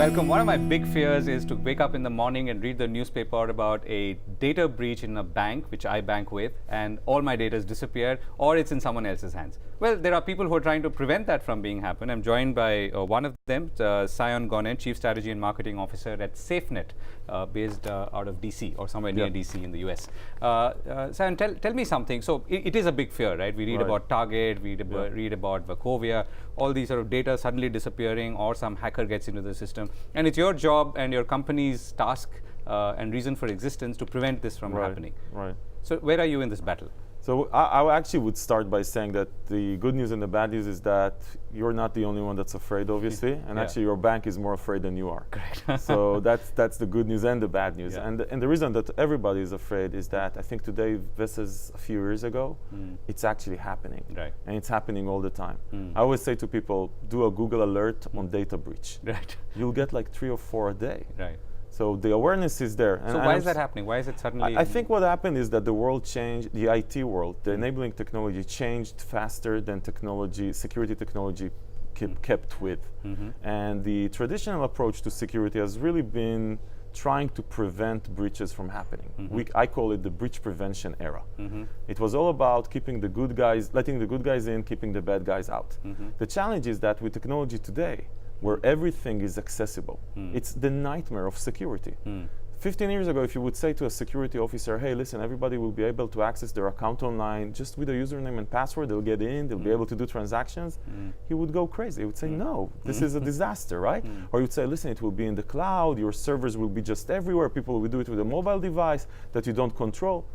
Welcome. One of my big fears is to wake up in the morning and read the newspaper about a data breach in a bank, which I bank with, and all my data has disappeared, or it's in someone else's hands. Well, there are people who are trying to prevent that from being happen. I'm joined by one of them, Tsion Gonen, Chief Strategy and Marketing Officer at SafeNet, based out of DC or somewhere near DC in the US. Tsion, tell me something. So it is a big fear, right? We read about Target, we read about Wachovia, all these sort of data suddenly disappearing, or some hacker gets into the system. And it's your job and your company's task and reason for existence to prevent this from happening. Right. So where are you in this battle? So I actually would start by saying that the good news and the bad news is that you're not the only one that's afraid, obviously, and actually your bank is more afraid than you are. Correct. So that's the good news and the bad news. Yeah. And the reason that everybody is afraid is that I think today versus a few years ago, it's actually happening. Right. And it's happening all the time. I always say to people, do a Google alert on data breach. Right. You'll get like 3 or 4 a day. Right. So the awareness is there. So why is that happening? Why is it suddenly? I think what happened is that the world changed, the IT world, the enabling technology changed faster than technology, security technology kept with. And the traditional approach to security has really been trying to prevent breaches from happening. I call it the breach prevention era. It was all about keeping the good guys, letting the good guys in, keeping the bad guys out. The challenge is that with technology today, where everything is accessible, it's the nightmare of security. 15 years ago, if you would say to a security officer, hey, listen, everybody will be able to access their account online just with a username and password, they'll get in, they'll be able to do transactions, he would go crazy. He would say, no, this is a disaster, right? Or you'd say, listen, it will be in the cloud, your servers will be just everywhere, people will do it with a mobile device that you don't control.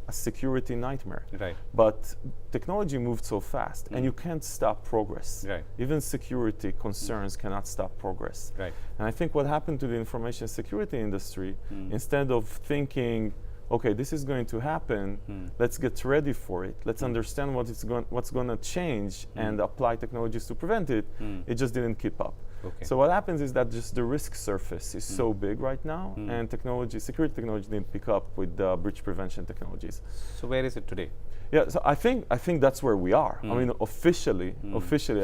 A security nightmare. Right. But technology moved so fast, and you can't stop progress. Right. Even security concerns cannot stop progress. Right. And I think what happened to the information security industry, instead of thinking, okay, this is going to happen, let's get ready for it, let's understand what's going to change and apply technologies to prevent it, it just didn't keep up. Okay. So what happens is that just the risk surface is so big right now, and security technology didn't pick up with breach prevention technologies. So where is it today? Yeah, so I think that's where we are. I mean, officially,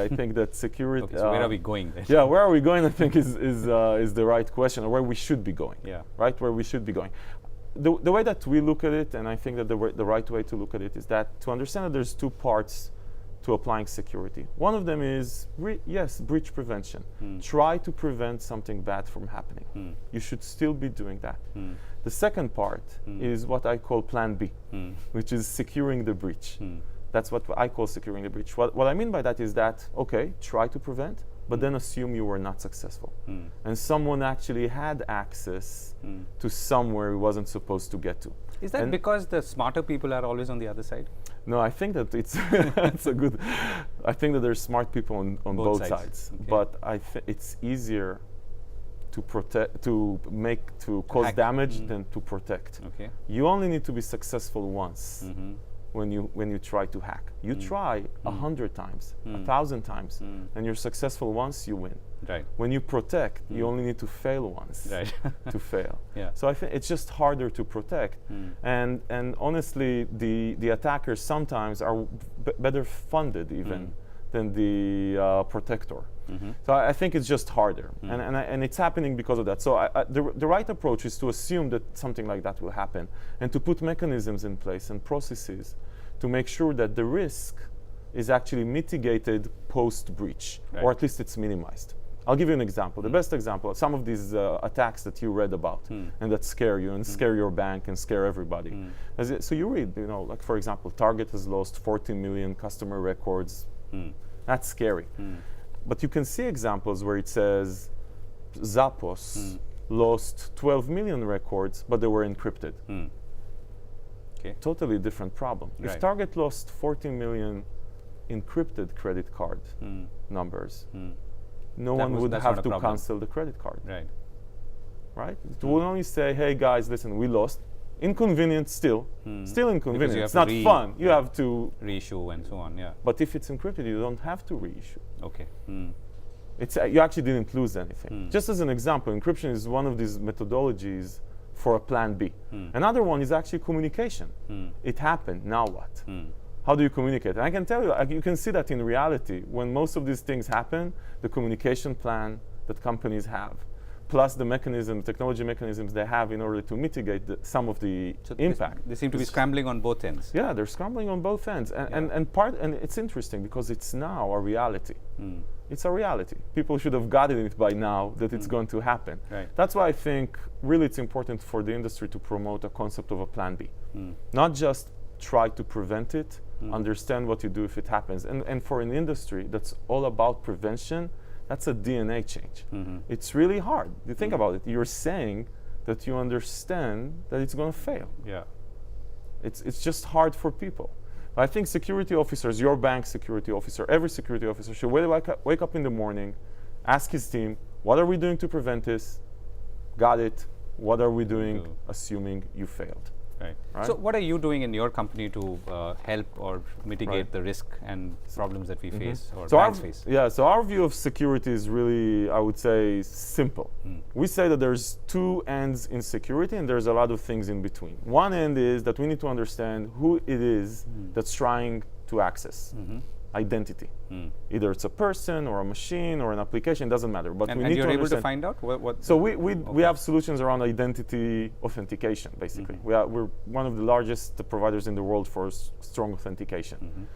I think that security. Okay, so where are we going then? Yeah, where are we going? I think is the right question, or where we should be going. Yeah. Right, where we should be going. The way that we look at it, and I think that the right way to look at it is that to understand that there's 2 parts to applying security. One of them is, yes, breach prevention. Try to prevent something bad from happening. You should still be doing that. The second part is what I call Plan B, which is securing the breach. That's what I call securing the breach. What I mean by that is that, okay, try to prevent, but then assume you were not successful. And someone actually had access to somewhere he wasn't supposed to get to. Is that because the smarter people are always on the other side? No, I think that it's I think that there's smart people on both sides. Okay. But it's easier to cause damage than to protect. Okay. You only need to be successful once when you try to hack. You try 100 times, 1,000 times, and you're successful once, you win. Right. When you protect, you only need to fail once to fail. Yeah. So I think it's just harder to protect. And honestly, the attackers sometimes are better funded even than the protector. So I think it's just harder, and it's happening because of that. So the right approach is to assume that something like that will happen, and to put mechanisms in place and processes to make sure that the risk is actually mitigated post-breach, or at least it's minimized. I'll give you an example. The best example, some of these attacks that you read about and that scare you and scare your bank and scare everybody. So you read, like for example, Target has lost 14 million customer records. That's scary. But you can see examples where it says Zappos lost 12 million records, but they were encrypted. Okay. Totally different problem. Right. If Target lost 14 million encrypted credit card numbers, no one would have to cancel the credit card. Right. Right? It will only say, hey guys, listen, we lost. Inconvenient still. Still inconvenient. It's not fun. You have to reissue and so on, yeah. But if it's encrypted, you don't have to reissue. Okay. You actually didn't lose anything. Just as an example, encryption is one of these methodologies for a plan B. Another one is actually communication. It happened, now what? How do you communicate? And I can tell you, you can see that in reality. When most of these things happen, the communication plan that companies have plus the technology mechanisms they have in order to mitigate some of the impact. They seem to be scrambling on both ends. Yeah, they're scrambling on both ends, and it's interesting because it's now a reality. It's a reality. People should have gotten it by now that it's going to happen. Right. That's why I think really it's important for the industry to promote a concept of a plan B, not just try to prevent it. Understand what you do if it happens, and for an industry that's all about prevention. That's a DNA change. It's really hard. You think about it. You're saying that you understand that it's going to fail. Yeah. It's just hard for people. But I think security officers, your bank security officer, every security officer should wake up in the morning, ask his team, what are we doing to prevent this? Got it. What are we doing assuming you failed? Right. So what are you doing in your company to help or mitigate the risk and problems that we face or banks face? Yeah, so our view of security is really, I would say, simple. We say that there's two ends in security and there's a lot of things in between. One end is that we need to understand who it is that's trying to access. Identity. Either it's a person or a machine or an application, doesn't matter. But and we need you're to able understand. to find out what So we have solutions around identity authentication, basically. We're one of the largest providers in the world for strong authentication.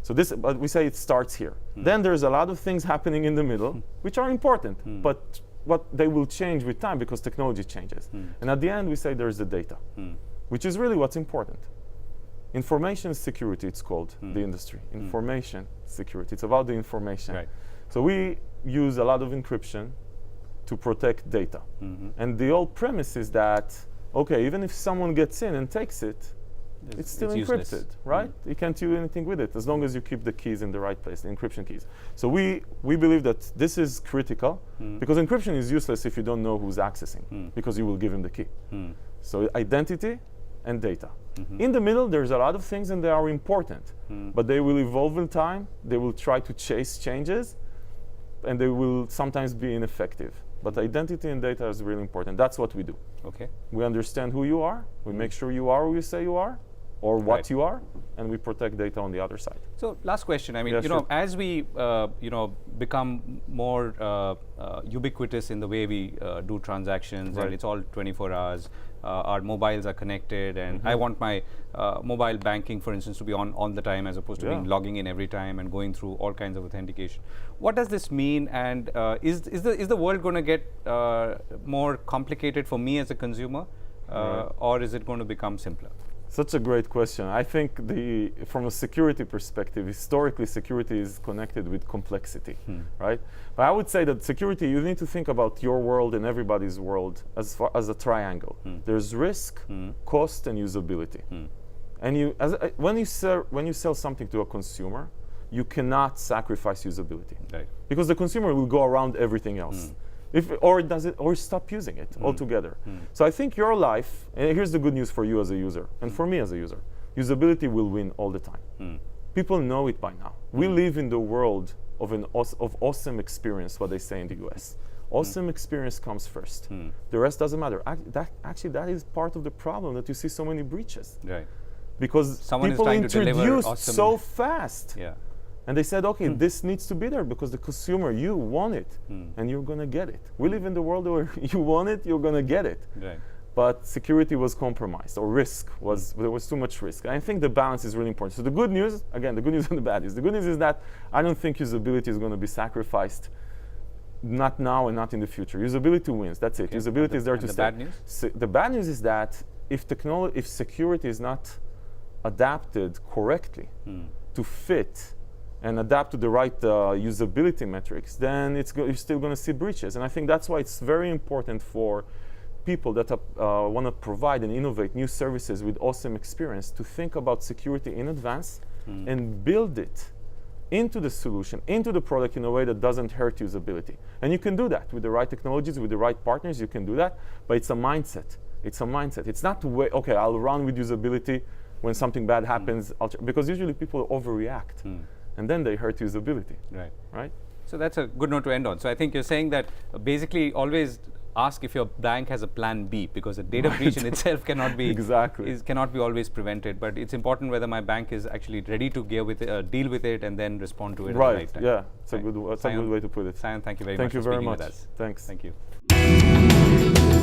So but we say it starts here. Then there's a lot of things happening in the middle, which are important, but what they will change with time because technology changes. And at the end, we say there's the data, which is really what's important. Information security, it's called, the industry. Information security, it's about the information. Right. So we use a lot of encryption to protect data. And the old premise is that, okay, even if someone gets in and takes it, it's still encrypted, useless. right? You can't do anything with it as long as you keep the keys in the right place, the encryption keys. So we believe that this is critical because encryption is useless if you don't know who's accessing because you will give him the key. So identity and data. In the middle, there's a lot of things and they are important, but they will evolve in time. They will try to chase changes and they will sometimes be ineffective. But identity and data is really important. That's what we do. Okay. We understand who you are. We make sure you are who you say you are or what you are, and we protect data on the other side. So last question, I mean, as we, become more ubiquitous in the way we do transactions and it's all 24 hours, our mobiles are connected and I want my mobile banking, for instance, to be on all the time as opposed to being logging in every time and going through all kinds of authentication. What does this mean, and is the world going to get more complicated for me as a consumer or is it going to become simpler? Such a great question. I think from a security perspective, historically security is connected with complexity, right? But I would say that security, you need to think about your world and everybody's world as a triangle. There's risk, cost, and usability. And when you sell something to a consumer, you cannot sacrifice usability, because the consumer will go around everything else. Or stop using it altogether. So I think your life, and here's the good news for you as a user, and for me as a user, usability will win all the time. People know it by now. We live in the world of awesome experience, what they say in the US. Awesome experience comes first. The rest doesn't matter. That is part of the problem that you see so many breaches. Right. Because someone people is trying to introduced awesome so fast. Yeah. And they said, okay, this needs to be there because the consumer, you want it, and you're going to get it. We live in the world where you want it, you're going to get it. Right. But security was compromised, or there was too much risk. And I think the balance is really important. So the good news, again, the good news and the bad news. The good news is that I don't think usability is going to be sacrificed, not now and not in the future. Usability wins, that's it. Usability is there to stay. The bad news? The bad news is that if security is not adapted correctly to fit and adapt to the right usability metrics, then you're still going to see breaches. And I think that's why it's very important for people that want to provide and innovate new services with awesome experience to think about security in advance and build it into the solution, into the product in a way that doesn't hurt usability. And you can do that with the right technologies, with the right partners, you can do that, but it's a mindset. It's a mindset. It's not okay, I'll run with usability when something bad happens, because usually people overreact. And then they hurt usability. Right. Right. So that's a good note to end on. So I think you're saying that basically always ask if your bank has a plan B, because a data breach in itself cannot be cannot be always prevented. But it's important whether my bank is actually ready to deal with it and then respond to it at the right time. Yeah, it's a good way to put it. Tsion, thank you very much Thank you for very speaking much. with us. Thanks. Thank you.